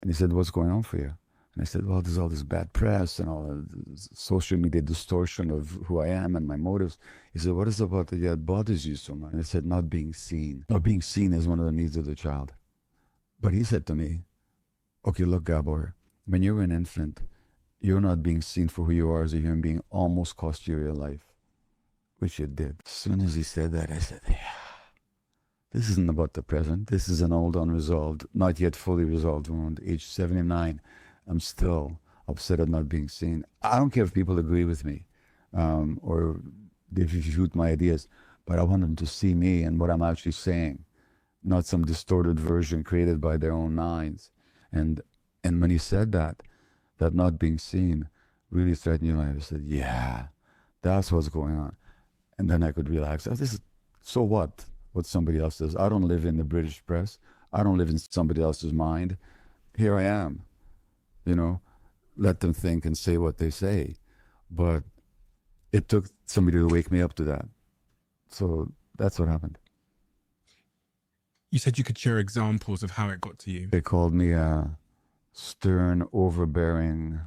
And he said, what's going on for you? And I said, well, there's all this bad press and all this social media distortion of who I am and my motives. He said, what is it about that bothers you so much? And I said, not being seen. Not being seen is one of the needs of the child. But he said to me, okay, look, Gabor, when you're an infant, you're not being seen for who you are as a human being almost cost you your life, which it did. As soon as he said that, I said, yeah, this isn't about the present. This is an old, unresolved, not yet fully resolved wound. Age 79, I'm still upset at not being seen. I don't care if people agree with me or if you shoot my ideas, but I want them to see me and what I'm actually saying, not some distorted version created by their own minds. And when he said that not being seen really threatened your life, I said, yeah, that's what's going on. And then I could relax. This is, so what somebody else does. I don't live in the British press. I don't live in somebody else's mind. Here I am, let them think and say what they say. But it took somebody to wake me up to that. So that's what happened. You said you could share examples of how it got to you. They called me a stern, overbearing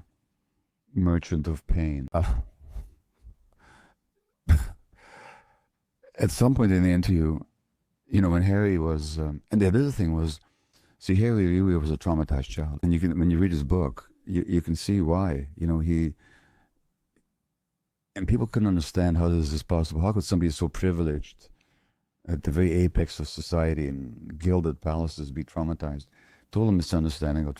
merchant of pain. At some point in the interview, when Harry was, and the other thing was, see, Harry really was a traumatized child. And when you read his book, you can see why, and people couldn't understand how this is possible. How could somebody so privileged at the very apex of society in gilded palaces be traumatized? Total misunderstanding of